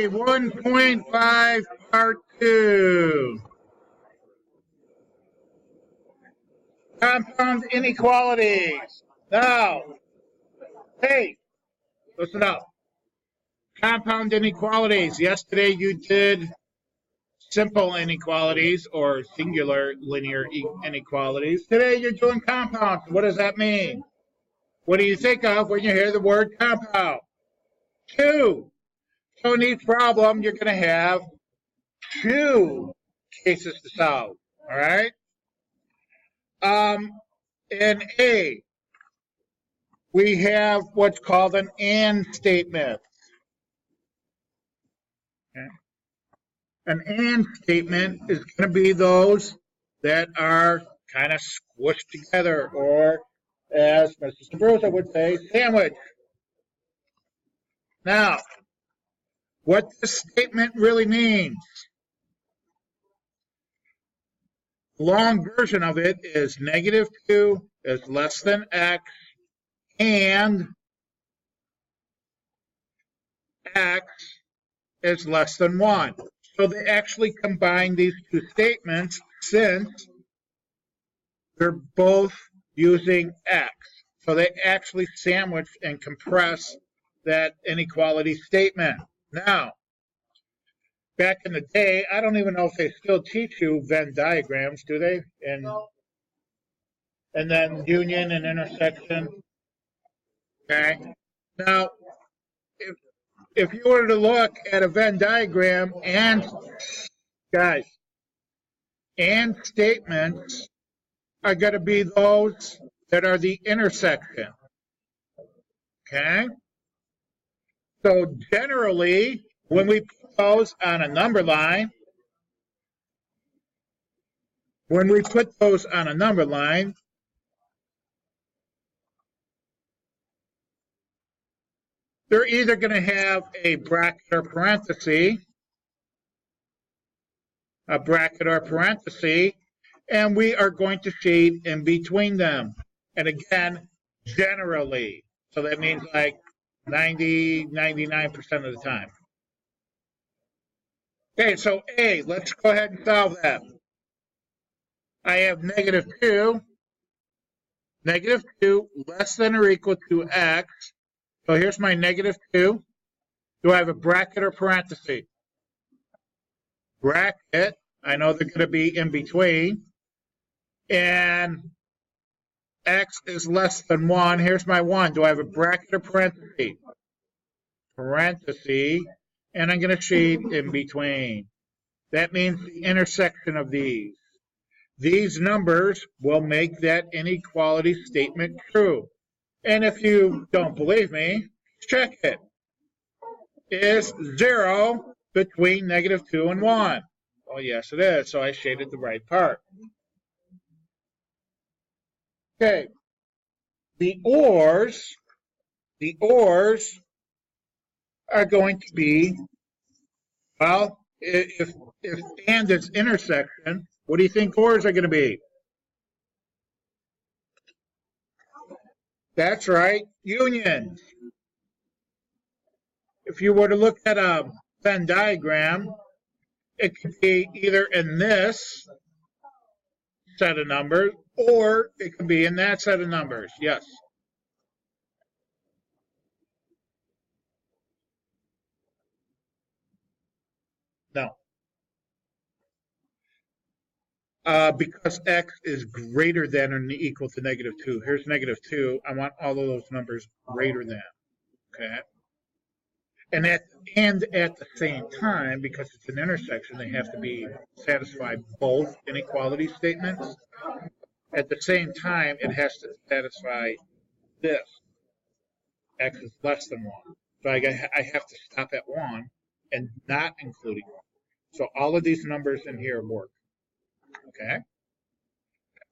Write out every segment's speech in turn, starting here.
Okay, 1.5 part 2. Compound inequalities. Now, hey, listen up. Compound inequalities. Yesterday you did simple inequalities or singular linear inequalities. Today you're doing compounds. What does that mean? What do you think of when you hear the word compound? 2. So in each problem, you're going to have 2 cases to solve. All right? In A, we have what's called an AND statement. Okay. An AND statement is going to be those that are kind of squished together, or as Mr. Sabrosa would say, sandwich. Now, what this statement really means, the long version of it is -2 is less than x, and x is less than 1. So they actually combine these two statements since they're both using x. So they actually sandwich and compress that inequality statement. Now, back in the day, I don't even know if they still teach you Venn diagrams, do they? And then union and intersection. Okay. Now, if you were to look at a Venn diagram and, guys, and statements are going to be those that are the intersection. Okay? So generally, when we put those on a number line, they're either going to have a bracket or parenthesis, and we are going to shade in between them. And again, generally. So that means like 99% of the time. Okay, so A, let's go ahead and solve that. I have -2 less than or equal to x. So here's my -2. Do I have a bracket or parenthesis? Bracket, I know they're going to be in between. And x is less than 1. Here's my 1. Do I have a bracket or parenthesis? Parenthesis, and I'm going to shade in between. That means the intersection of these. These numbers will make that inequality statement true. And if you don't believe me, check it. Is 0 between -2 and 1? Oh, yes, it is. So I shaded the right part. Okay. The ORs are going to be, well, if and is intersection, what do you think ORs are going to be? That's right, unions. If you were to look at a Venn diagram, it could be either in this set of numbers, or it could be in that set of numbers, yes. No. Because x is greater than or equal to -2. Here's -2. I want all of those numbers greater than. Okay. And at the same time, because it's an intersection, they have to be satisfy both inequality statements. At the same time, it has to satisfy this. X is less than 1. So I have to stop at 1 and not including 1. So all of these numbers in here work. Okay?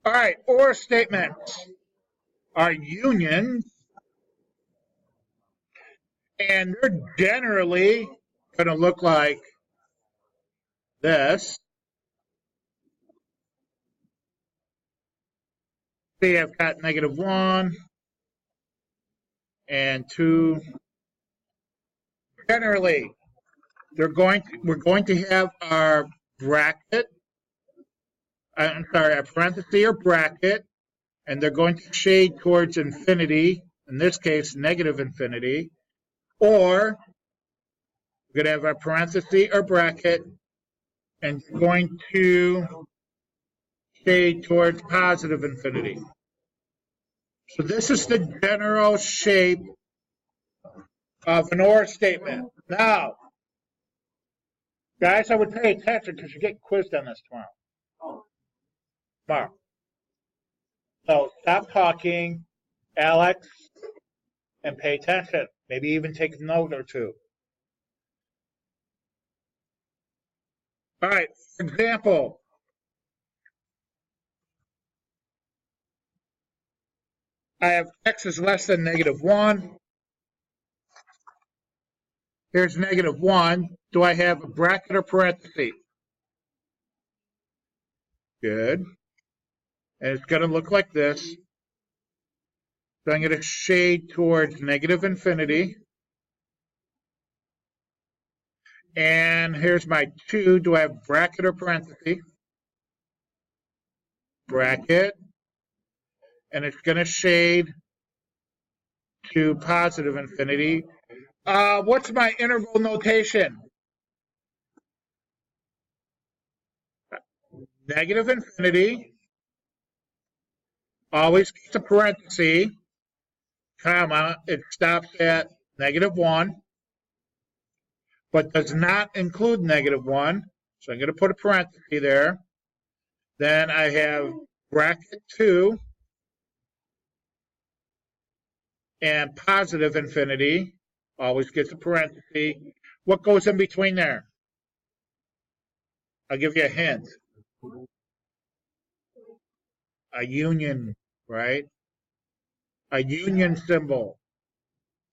All right, OR statements are unions, and they're generally going to look like this. See, I've got -1 and 2. Generally, we're going to have our bracket, I'm sorry, our parenthesis or bracket, and they're going to shade towards infinity, in this case, negative infinity, or we're going to have our parenthesis or bracket, and it's going to shade towards positive infinity. So this is the general shape of an OR statement. Now, guys, I would pay attention because you get quizzed on this tomorrow. So stop talking, Alex, and pay attention. Maybe even take a note or two. All right, for example, I have x is less than -1. Here's -1. Do I have a bracket or parenthesis? Good. And it's going to look like this. So I'm going to shade towards negative infinity. And here's my 2. Do I have bracket or parenthesis? Bracket. And it's going to shade to positive infinity. What's my integral notation? Negative infinity. Always keeps a parenthesis, comma, it stops at -1, but does not include -1. So I'm going to put a parenthesis there. Then I have bracket 2 and positive infinity. Always gets a parenthesis. What goes in between there? I'll give you a hint. A union, right? A union symbol.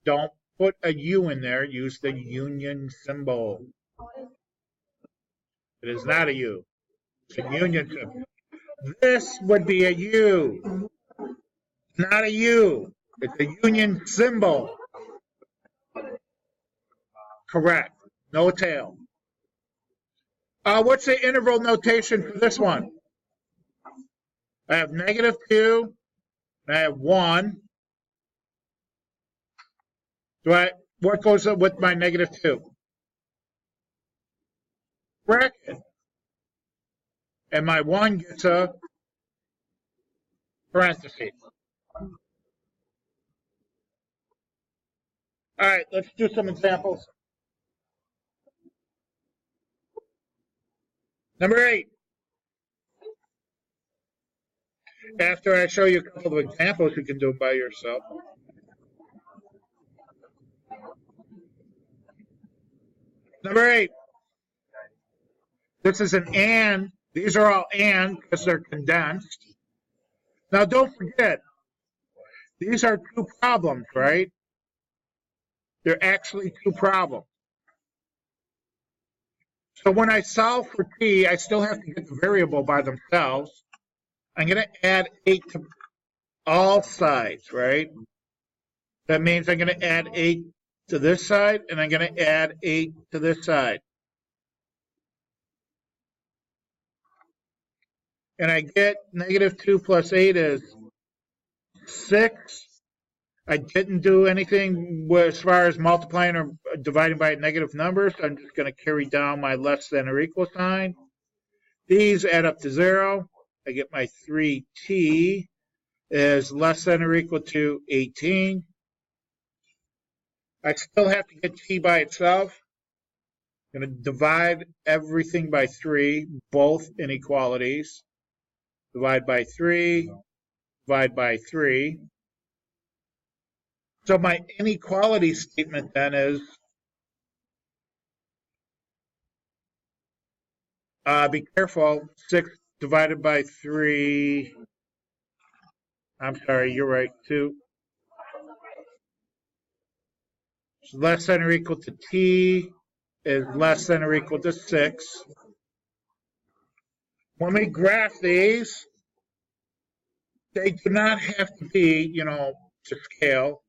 Don't put a U in there. Use the union symbol. It is not a U. It's a union symbol. This would be a U. Not a U. It's a union symbol. Correct. No tail. What's the interval notation for this one? I have -2. I have 1. What goes up with my -2? Bracket. And my 1 gets a parenthesis. All right, let's do some examples. Number 8. After I show you a couple of examples, you can do it by yourself. Number 8. This is an and. These are all and because they're condensed. Now don't forget, these are 2 problems, right? They're actually 2 problems. So when I solve for t, I still have to get the variable by themselves. I'm going to add 8 to all sides, right? That means I'm going to add 8 to this side, and I'm going to add 8 to this side. And I get -2 plus 8 is 6. I didn't do anything as far as multiplying or dividing by negative numbers. I'm just going to carry down my less than or equal sign. These add up to 0. I get my 3t is less than or equal to 18. I still have to get t by itself. I'm going to divide everything by 3, both inequalities. Divide by 3, divide by 3. So my inequality statement then is, be careful, 6 divided by 3, I'm sorry, you're right, 2. So less than or equal to t is less than or equal to 6. When we graph these, they do not have to be, to scale.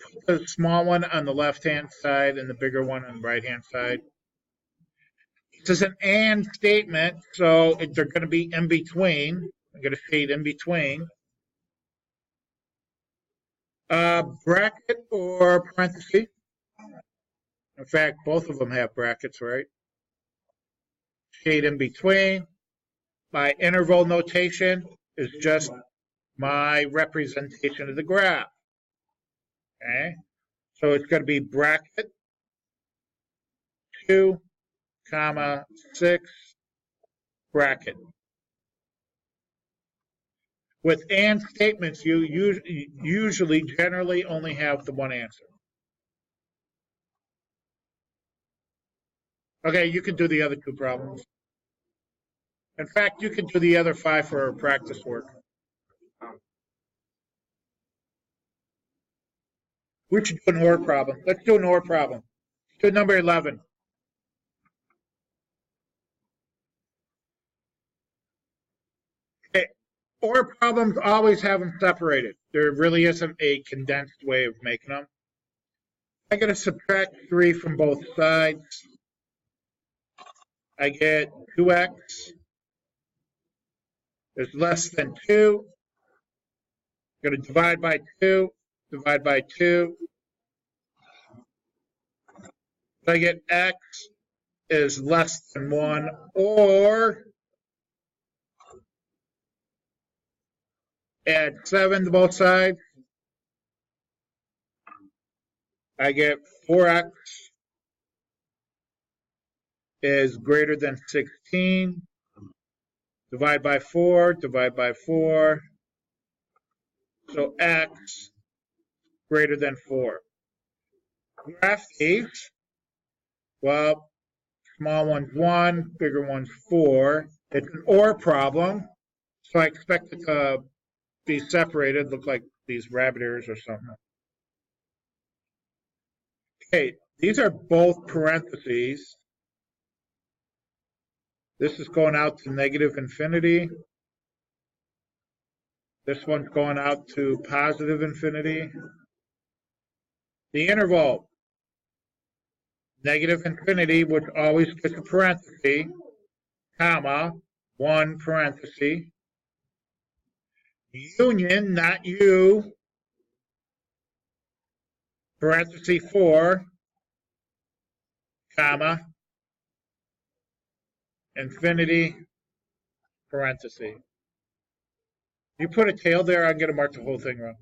Put the small one on the left-hand side and the bigger one on the right-hand side. This is an and statement, so they're going to be in between. I'm going to shade in between. Bracket or parenthesis. In fact, both of them have brackets, right? Shade in between. My interval notation is just my representation of the graph. Okay, so it's going to be bracket 2, comma 6, bracket. With and statements, you usually generally only have the one answer. Okay, you can do the other 2 problems. In fact, you can do the other 5 for practice work. We should do an OR problem. Let's do an OR problem. Let's do number 11. Okay. OR problems always have them separated. There really isn't a condensed way of making them. I got to subtract 3 from both sides. I get 2x is less than 2. I'm going to divide by 2, divide by 2. So I get x is less than 1, or add 7 to both sides. I get 4x is greater than 16. Divide by 4, divide by 4. So x greater than 4. Graph these. Well, small one's 1, bigger one's 4. It's an OR problem, so I expect it to be separated, look like these rabbit ears or something. Okay, these are both parentheses. This is going out to negative infinity. This one's going out to positive infinity. The interval, negative infinity, which always gets a parenthesis, comma, 1 parenthesis. Union, not U, parenthesis 4, comma, infinity, parenthesis. You put a tail there, I'm going to mark the whole thing wrong.